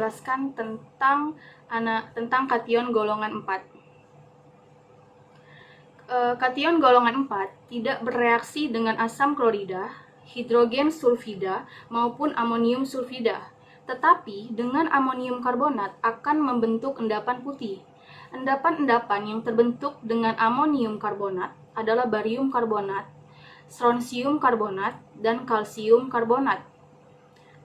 menjelaskan tentang kation golongan 4. Kation golongan 4 tidak bereaksi dengan asam klorida, hidrogen sulfida, maupun amonium sulfida, tetapi dengan amonium karbonat akan membentuk endapan putih. Endapan-endapan yang terbentuk dengan amonium karbonat adalah barium karbonat, strontium karbonat, dan kalsium karbonat.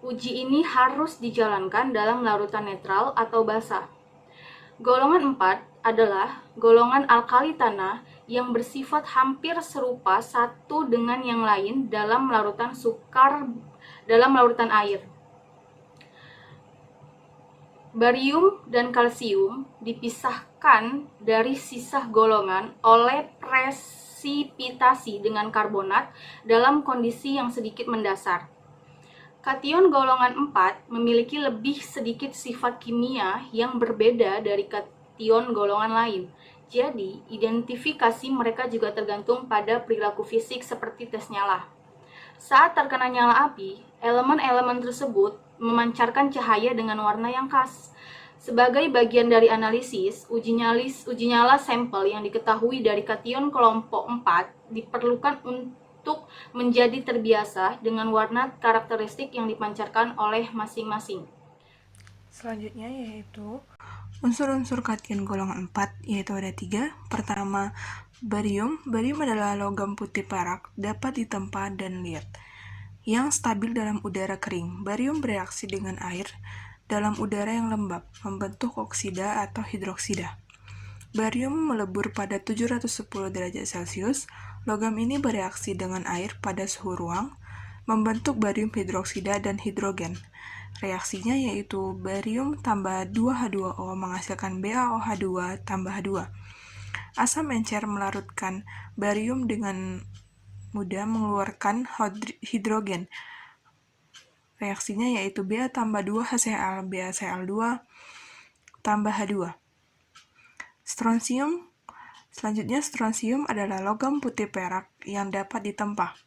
Uji ini harus dijalankan dalam larutan netral atau basah. Golongan 4 adalah golongan alkali tanah yang bersifat hampir serupa satu dengan yang lain dalam larutan air. Barium dan kalsium dipisahkan dari sisa golongan oleh presipitasi dengan karbonat dalam kondisi yang sedikit mendasar. Kation golongan 4 memiliki lebih sedikit sifat kimia yang berbeda dari kation golongan lain. Jadi, identifikasi mereka juga tergantung pada perilaku fisik seperti tes nyala. Saat terkena nyala api, elemen-elemen tersebut memancarkan cahaya dengan warna yang khas. Sebagai bagian dari analisis, uji nyala sampel yang diketahui dari kation kelompok 4 diperlukan untuk menjadi terbiasa dengan warna karakteristik yang dipancarkan oleh masing-masing. Selanjutnya yaitu unsur-unsur kation golongan 4, yaitu ada 3. Pertama, barium. Barium adalah logam putih perak, dapat ditempa dan liat, yang stabil dalam udara kering. Barium bereaksi dengan air dalam udara yang lembab, membentuk oksida atau hidroksida. Barium melebur pada 710 derajat Celcius. Logam ini bereaksi dengan air pada suhu ruang, membentuk barium hidroksida dan hidrogen. Reaksinya yaitu barium tambah 2H2O menghasilkan BaOH2 tambah H2. Asam encer melarutkan barium dengan mudah mengeluarkan hidrogen. Reaksinya yaitu Ba tambah 2HCl, BaCl2 tambah H2. Strontium. Selanjutnya, strontium adalah logam putih perak yang dapat ditempa.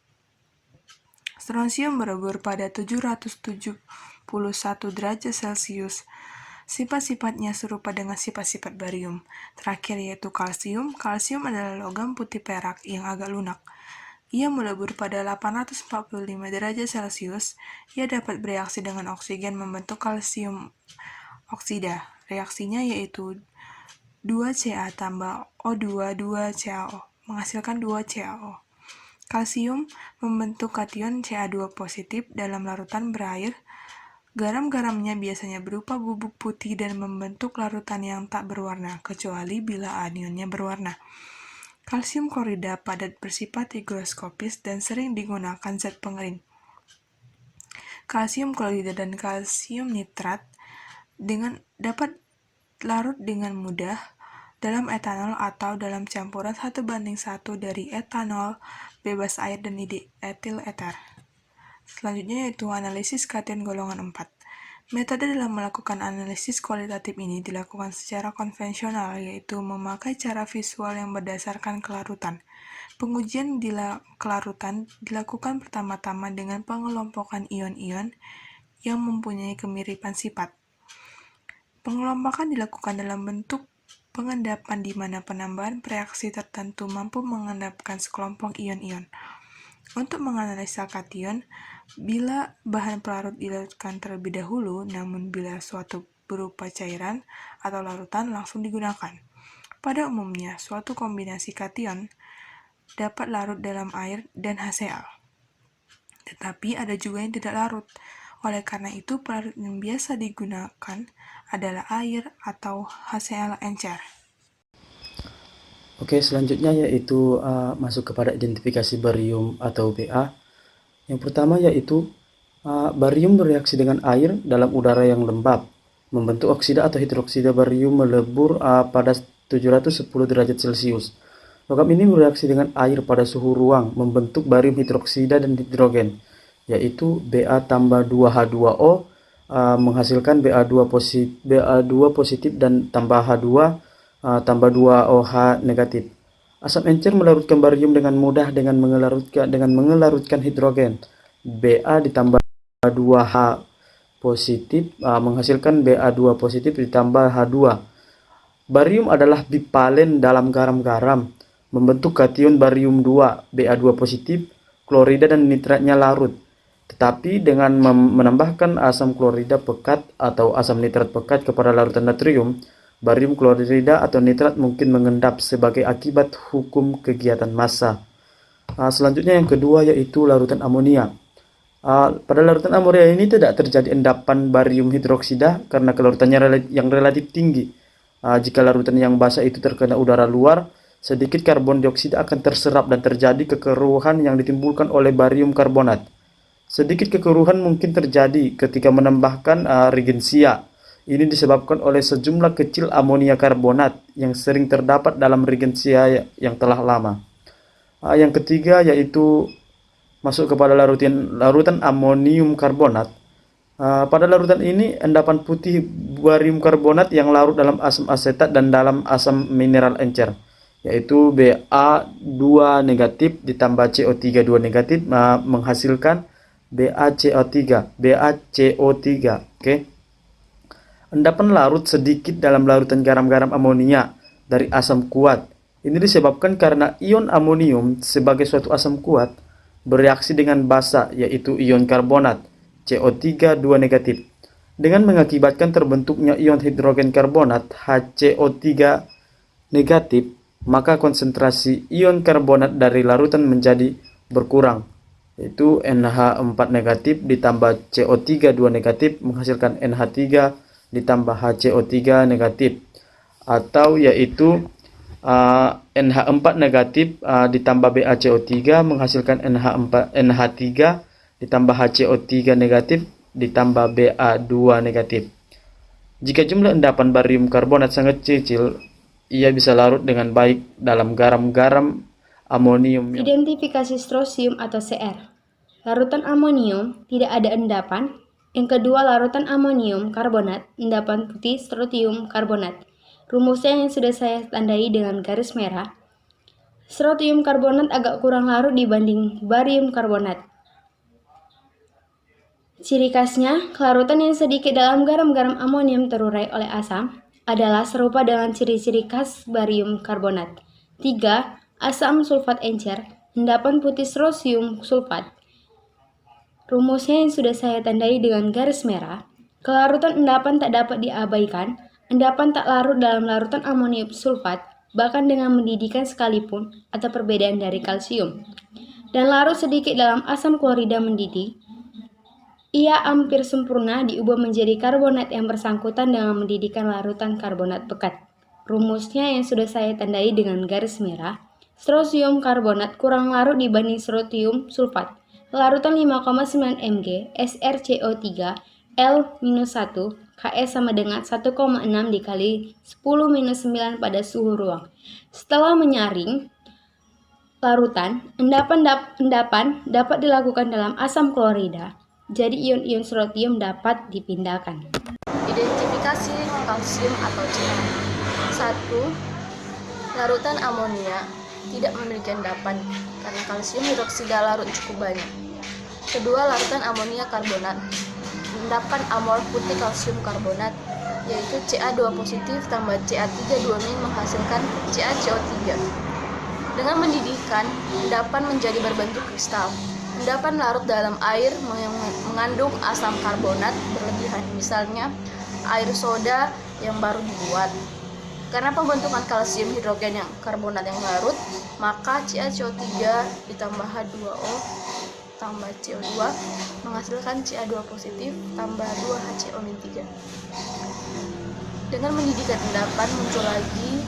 Strontium melebur pada 771 derajat Celcius. Sifat-sifatnya serupa dengan sifat-sifat barium. Terakhir yaitu kalsium. Kalsium adalah logam putih perak yang agak lunak. Ia melebur pada 845 derajat Celcius. Ia dapat bereaksi dengan oksigen membentuk kalsium oksida. Reaksinya yaitu 2Ca tambah O2 2CaO menghasilkan 2CaO. Kalsium membentuk kation Ca2 positif dalam larutan berair. Garam-garamnya biasanya berupa bubuk putih dan membentuk larutan yang tak berwarna, kecuali bila anionnya berwarna. Kalsium klorida padat bersifat higroskopis dan sering digunakan zat pengering. Kalsium klorida dan kalsium nitrat dapat larut dengan mudah dalam etanol atau dalam campuran 1:1 dari etanol bebas air dan etil eter. Selanjutnya yaitu analisis kation golongan 4. Metode dalam melakukan analisis kualitatif ini dilakukan secara konvensional, yaitu memakai cara visual yang berdasarkan kelarutan. Pengujian kelarutan dilakukan pertama-tama dengan pengelompokan ion-ion yang mempunyai kemiripan sifat. Pengelompokan dilakukan dalam bentuk pengendapan di mana penambahan reaksi tertentu mampu mengendapkan sekelompok ion-ion. Untuk menganalisa kation, bila bahan pelarut dilarutkan terlebih dahulu, namun bila suatu berupa cairan atau larutan langsung digunakan. Pada umumnya, suatu kombinasi kation dapat larut dalam air dan HCl. Tetapi ada juga yang tidak larut. Oleh karena itu, pelarut yang biasa digunakan adalah air atau HCl encer. Oke, selanjutnya yaitu masuk kepada identifikasi barium atau Ba. Yang pertama yaitu barium bereaksi dengan air dalam udara yang lembab, membentuk oksida atau hidroksida. Barium melebur pada 710 derajat Celcius. Logam ini bereaksi dengan air pada suhu ruang, membentuk barium hidroksida dan hidrogen, yaitu Ba tambah 2H2O menghasilkan Ba2 positif dan tambah H2 tambah 2OH negatif. Asam encer melarutkan barium dengan mudah dengan mengelarutkan hidrogen. Ba ditambah 2H positif menghasilkan Ba2 positif ditambah H2. Barium adalah bipalen dalam garam-garam, membentuk kation barium 2, Ba2 positif, klorida dan nitratnya larut. Tetapi dengan menambahkan asam klorida pekat atau asam nitrat pekat kepada larutan natrium, barium klorida atau nitrat mungkin mengendap sebagai akibat hukum kegiatan massa. Selanjutnya yang kedua yaitu larutan amonia. Pada larutan amonia ini tidak terjadi endapan barium hidroksida karena kelarutannya yang relatif tinggi. Jika larutan yang basah itu terkena udara luar, sedikit karbon dioksida akan terserap dan terjadi kekeruhan yang ditimbulkan oleh barium karbonat. Sedikit kekeruhan mungkin terjadi ketika menambahkan regensia. Ini disebabkan oleh sejumlah kecil amonia karbonat yang sering terdapat dalam regensia yang telah lama. Yang ketiga yaitu masuk kepada larutan amonium karbonat. Pada larutan ini endapan putih barium karbonat yang larut dalam asam asetat dan dalam asam mineral encer, yaitu Ba2 negatif ditambah CO3 2 negatif menghasilkan BaCO3. Oke. Endapan larut sedikit dalam larutan garam-garam amonia dari asam kuat. Ini disebabkan karena ion amonium sebagai suatu asam kuat bereaksi dengan basa, yaitu ion karbonat CO3 2 negatif, dengan mengakibatkan terbentuknya ion hidrogen karbonat HCO3 negatif, maka konsentrasi ion karbonat dari larutan menjadi berkurang, yaitu NH4 negatif ditambah CO3 2 negatif menghasilkan NH3 ditambah HCO3 negatif, atau yaitu NH4 negatif ditambah BaCO3 menghasilkan NH3 ditambah HCO3 negatif ditambah Ba2 negatif. Jika jumlah endapan barium karbonat sangat kecil, ia bisa larut dengan baik dalam garam-garam amonium. Identifikasi strosium atau Cr. Larutan amonium tidak ada endapan. Yang kedua, larutan amonium karbonat, endapan putih strotium karbonat. Rumusnya yang sudah saya tandai dengan garis merah. Strotium karbonat agak kurang larut dibanding barium karbonat. Ciri khasnya, kelarutan yang sedikit dalam garam-garam amonium terurai oleh asam adalah serupa dengan ciri-ciri khas barium karbonat. 3. Asam sulfat encer, endapan putih strosium sulfat. Rumusnya yang sudah saya tandai dengan garis merah. Kelarutan endapan tak dapat diabaikan. Endapan tak larut dalam larutan amonium sulfat, bahkan dengan mendidihkan sekalipun, atau perbedaan dari kalsium. Dan larut sedikit dalam asam klorida mendidih. Ia hampir sempurna diubah menjadi karbonat yang bersangkutan dengan mendidihkan larutan karbonat pekat. Rumusnya yang sudah saya tandai dengan garis merah. Strosium karbonat kurang larut dibanding strotium sulfat. Larutan 5,9 mg, SrCO3, L-1, Ks sama dengan 1,6 dikali 10-9 pada suhu ruang. Setelah menyaring larutan, endapan dapat dilakukan dalam asam klorida. Jadi ion-ion strotium dapat dipindahkan. Identifikasi kalsium atau Ca. 1. Larutan amonia tidak memiliki endapan karena kalsium hidroksida larut cukup banyak. Kedua, larutan amonia karbonat, endapan amol putih kalsium karbonat, yaitu Ca2 positif tambah Ca3 2- menghasilkan CaCO3. Dengan mendidihkan, endapan menjadi berbentuk kristal. Endapan larut dalam air mengandung asam karbonat berlebihan, misalnya air soda yang baru dibuat. Karena pembentukan kalsium hidrogen yang karbonat yang larut, maka CaCO3 ditambah H2O tambah CO2 menghasilkan Ca2 positif tambah 2HCO-3. Dengan mendidihkan endapan muncul lagi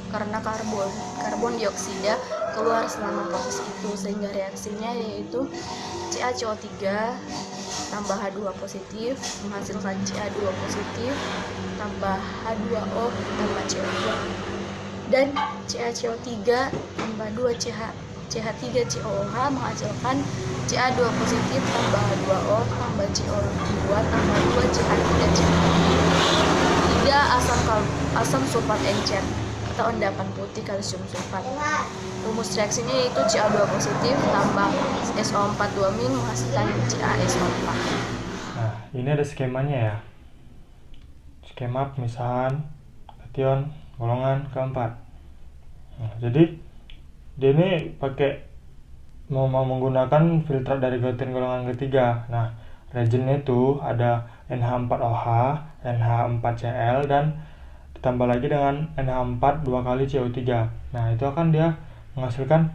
karena karbon dioksida keluar selama proses itu, sehingga reaksinya yaitu CaCO3 tambah H2 positif menghasilkan Ca2 positif tambah H2O tambah CO2, dan CaCO3 tambah 2CH3COOH menghasilkan Ca2 positif tambah H2O tambah CO2 tambah 2CH3COOH. 3. Asam sulfat encer atau endapan putih kalsium sulfat. Rumus reaksinya yaitu Ca2 positif tambah SO4 2- menghasilkan CaSO4. ini ada skemanya ya. Skema pemisahan kation golongan keempat. Nah, jadi dia ini mau menggunakan filter dari kation golongan ketiga. Nah, reagentnya itu ada NH4OH, NH4Cl, dan ditambah lagi dengan NH4 2 kali CO3. Nah, itu akan dia menghasilkan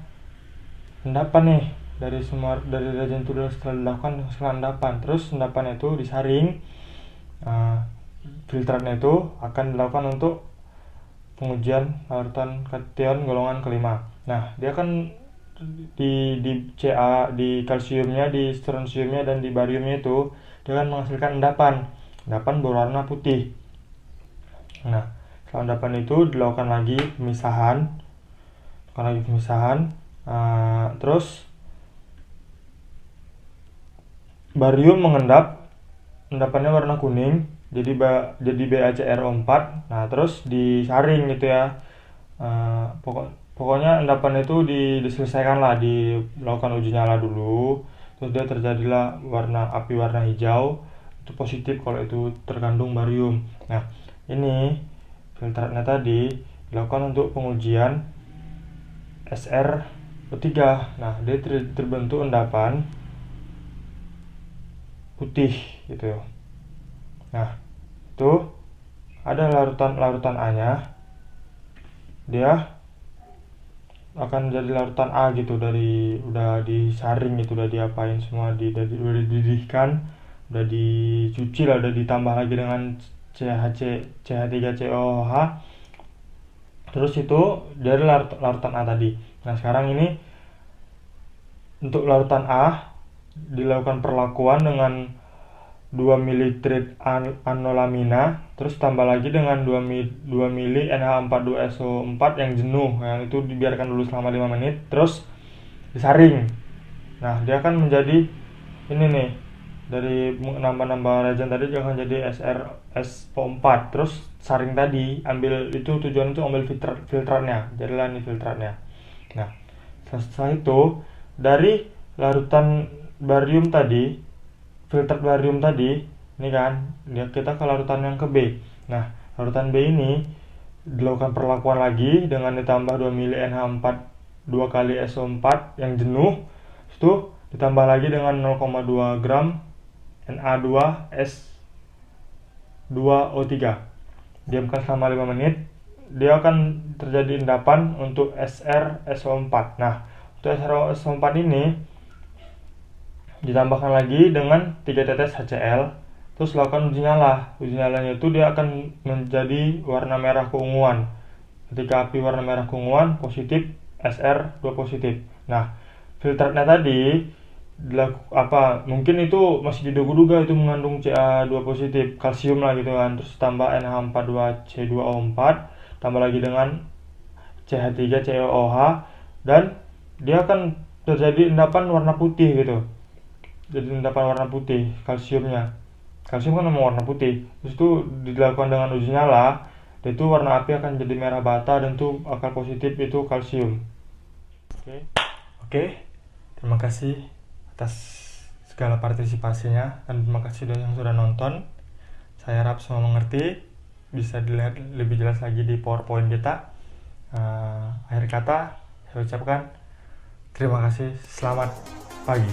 endapan nih dari reagen itu setelah dilakukan endapan. Terus endapan itu disaring. Filtratnya itu akan dilakukan untuk pengujian larutan kation golongan kelima. Nah, dia akan di Ca, di kalsiumnya, di strontiumnya, dan di bariumnya itu dia akan menghasilkan endapan berwarna putih. Nah, setelah endapan itu dilakukan lagi pemisahan. Terus barium mengendap, endapannya warna kuning, jadi BaCrO4. Nah, terus disaring gitu ya. Pokoknya endapan itu diselesaikan lah, dilakukan uji nyala dulu. Terus dia terjadilah api warna hijau, itu positif kalau itu terkandung barium. Nah, ini filtratnya tadi dilakukan untuk pengujian SrO3. Nah, dia terbentuk endapan putih gitu. Nah, itu ada larutan A-nya. Dia akan jadi larutan A gitu, udah disaring gitu, udah diapain semua, udah dididihkan, udah dicuci lah, udah ditambah lagi dengan CH3COOH. Terus itu dari larutan A tadi. Nah, sekarang ini untuk larutan A dilakukan perlakuan dengan 2 ml anolamina, terus tambah lagi dengan 2 ml NH42SO4 yang jenuh, yang itu dibiarkan dulu selama 5 menit, terus disaring. Nah, dia akan menjadi ini nih, dari nambah reagen tadi dia akan jadi SrSO4. Terus saring tadi, tujuan itu ambil filtratnya, jadilah ini filtratnya. Nah, setelah itu dari larutan barium tadi, filtrat barium tadi, ini kan, kita ke larutan yang ke B. Nah, larutan B ini dilakukan perlakuan lagi dengan ditambah 2 ml NH4 2 kali SO4 yang jenuh. Itu ditambah lagi dengan 0,2 gram Na2S2O3. Diamkan selama 5 menit. Dia akan terjadi endapan untuk SrSO4. Nah, untuk SrSO4 ini ditambahkan lagi dengan 3 tetes HCl, terus lakukan uji nyala. Uji nyalanya itu dia akan menjadi warna merah keunguan. Ketika api warna merah keunguan, positif, Sr2 positif. Nah, filtratnya tadi mungkin itu masih diduga-duga itu mengandung Ca2 positif, kalsium lah gitu kan. Terus tambah NH42C2O4, tambah lagi dengan CH3COOH, dan dia akan terjadi endapan warna putih gitu. Jadi endapan warna putih kalsiumnya. Kalsium kan memang warna putih. Terus itu dilakukan dengan uji nyala, dan itu warna api akan jadi merah bata, dan itu akan positif itu kalsium. Oke. Terima kasih atas segala partisipasinya, dan terima kasih yang sudah nonton. Saya harap semua mengerti, bisa dilihat lebih jelas lagi di PowerPoint kita. Akhir kata saya ucapkan terima kasih, selamat pagi.